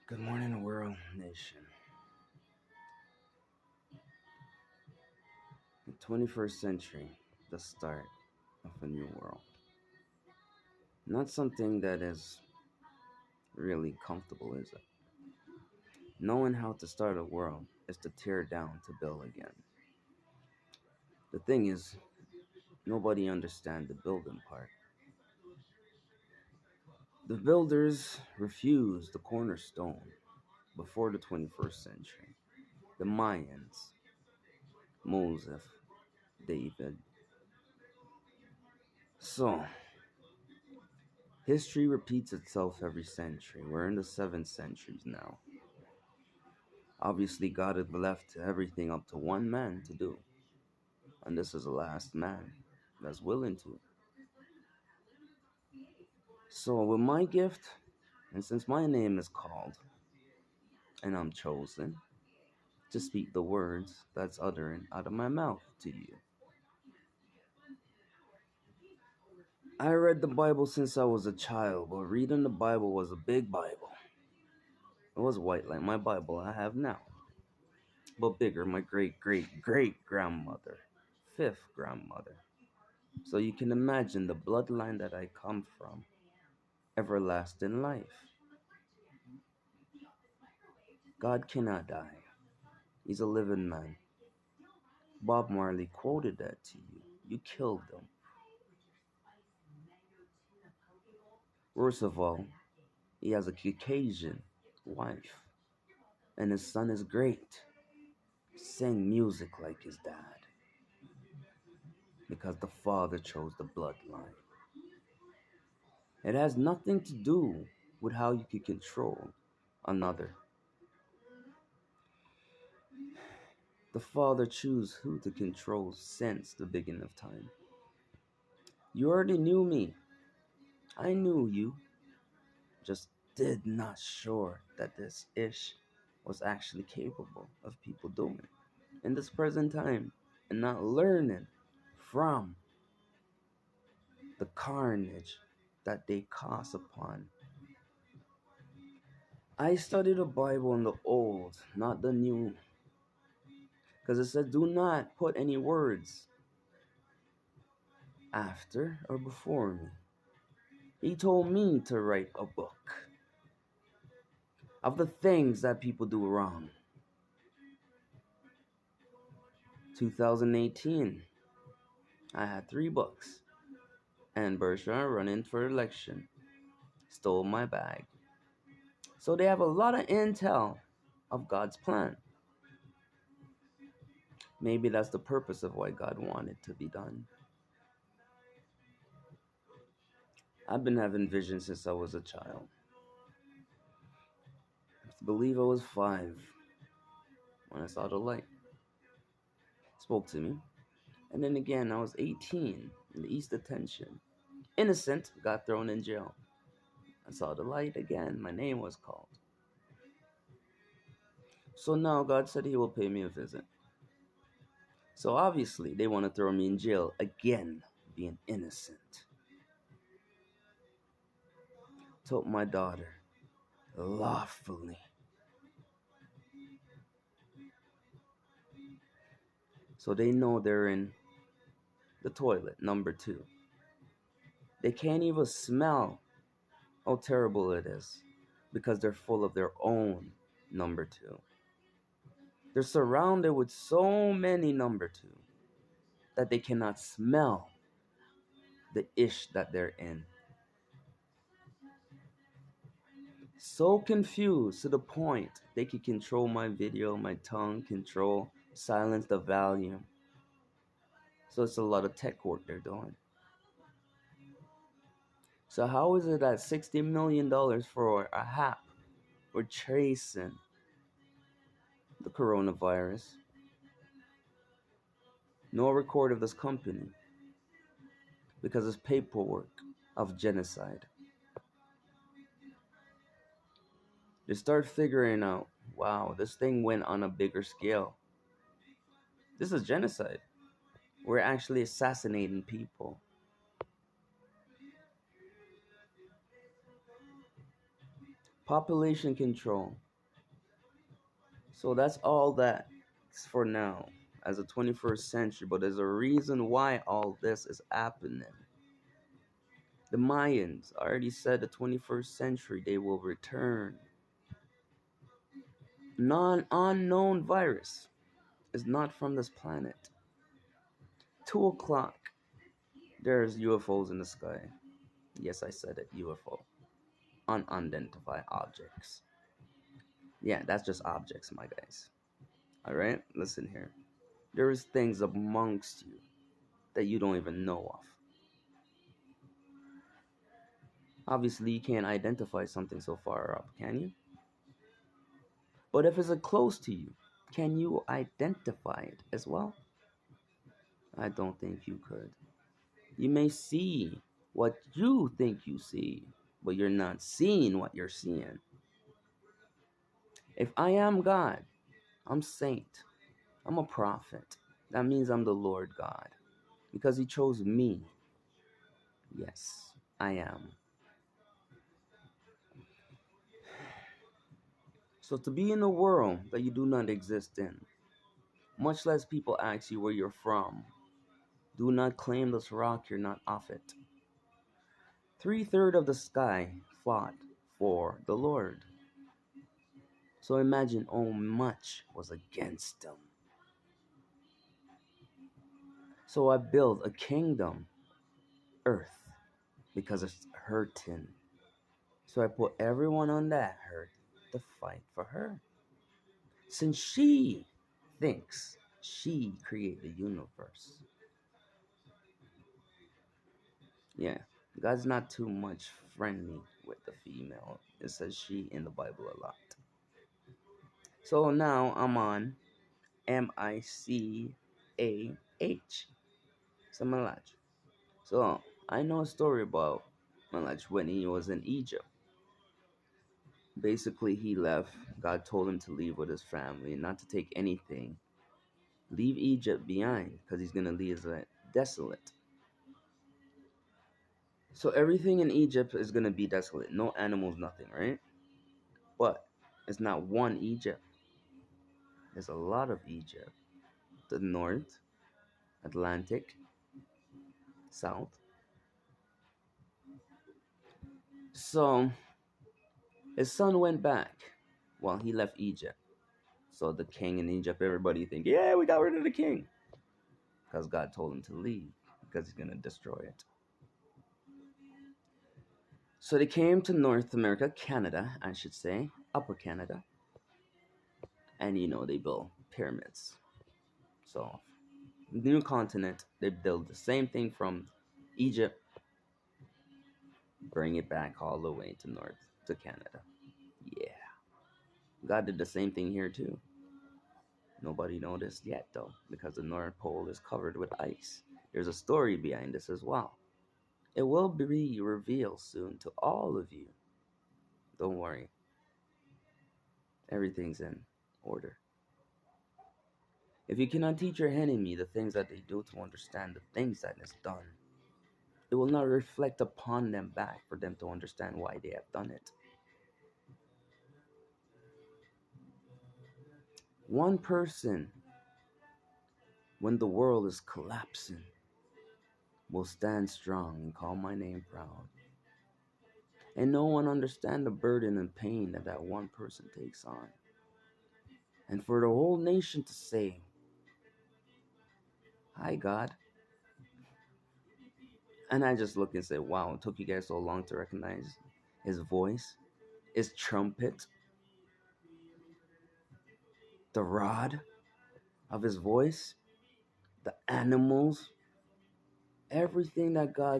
Good morning, world nation. The 21st century, the start of a new world. Not something that is really comfortable, is it? Knowing how to start a world is to tear down to build again. The thing is, nobody understands the building part. The builders refused the cornerstone before the 21st century. The Mayans, Moses, David. So, history repeats itself every century. We're in the 7th centuries now. Obviously, God had left everything up to one man to do. And this is the last man that's willing to. So, with my gift, and since my name is called, and I'm chosen to speak the words that's uttering out of my mouth to you. I read the Bible since I was a child, but reading the Bible was a big Bible. It was white like my Bible I have now, but bigger, my great great great grandmother, fifth grandmother. So you can imagine the bloodline that I come from. Everlasting life. God cannot die. He's a living man. Bob Marley quoted that to you. You killed him. Worst of all, he has a Caucasian wife, and his son is great. Sang music like his dad because the father chose the bloodline. It has nothing to do with how you can control another. The father chose who to control since the beginning of time. You already knew me. I knew you. Just did not sure that this ish was actually capable of people doing in this present time and not learning from the carnage that they cause upon. I study the Bible in the old, not the new, because it says do not put any words after or before me. He told me to write a book of the things that people do wrong. 2018, I had 3 books. And Bertrand running for election stole my bag. So they have a lot of intel of God's plan. Maybe that's the purpose of why God wanted to be done. I've been having visions since I was a child. I believe I was 5 when I saw the light. It spoke to me. And then again, I was 18 in the East Detention. Innocent, got thrown in jail. I saw the light again. My name was called. So now God said he will pay me a visit. So obviously they want to throw me in jail again, being innocent. Told my daughter, lawfully. So they know they're in the toilet, number 2. They can't even smell how terrible it is because they're full of their own number 2. They're surrounded with so many number 2 that they cannot smell the ish that they're in. So confused to the point they can control my video, my tongue, control, silence the volume. So it's a lot of tech work they're doing. So how is it that $60 million for a app we're tracing the coronavirus? No record of this company because it's paperwork of genocide. They start figuring out, wow, this thing went on a bigger scale. This is genocide. We're actually assassinating people. Population control. So that's all that for now as a 21st century, but there's a reason why all this is happening. The Mayans already said the 21st century they will return. Non-unknown virus is not from this planet. 2 o'clock, there's UFOs in the sky. Yes, I said it, UFO. Unidentified objects. Yeah, that's just objects, my guys. Alright, listen here. There is things amongst you that you don't even know of. Obviously, you can't identify something so far up, can you? But if it's close to you, can you identify it as well? I don't think you could. You may see what you think you see, but you're not seeing what you're seeing. If I am God, I'm saint, I'm a prophet. That means I'm the Lord God because He chose me. Yes, I am. So to be in a world that you do not exist in, much less people ask you where you're from, do not claim this rock you're not off it. 3/3 of the sky fought for the Lord. So imagine how much was against them. So I built a kingdom, earth, because it's hurting. So I put everyone on that hurt to fight for her. Since she thinks she created the universe. Yeah, God's not too much friendly with the female. It says she in the Bible a lot. So now I'm on Michah. So Malach. So I know a story about Malach when he was in Egypt. Basically, he left. God told him to leave with his family and not to take anything. Leave Egypt behind because he's going to leave it desolate. So everything in Egypt is going to be desolate. No animals, nothing, right? But it's not one Egypt. There's a lot of Egypt. The north, Atlantic, south. So his son went back while he left Egypt. So the king in Egypt, everybody think, yeah, we got rid of the king. Because God told him to leave. Because he's going to destroy it. So they came to North America, Canada, I should say. Upper Canada. And they built pyramids. So, new continent, they built the same thing from Egypt. Bring it back all the way to North to Canada. Yeah. God did the same thing here too. Nobody noticed yet though, because the North Pole is covered with ice. There's a story behind this as well. It will be revealed soon to all of you. Don't worry. Everything's in order. If you cannot teach your enemy the things that they do to understand the things that is done, it will not reflect upon them back for them to understand why they have done it. One person, when the world is collapsing, will stand strong and call my name proud. And no one understand the burden and pain that that one person takes on. And for the whole nation to say, hi God. And I just look and say, wow, it took you guys so long to recognize his voice, his trumpet, the rod of his voice, the animals, everything that God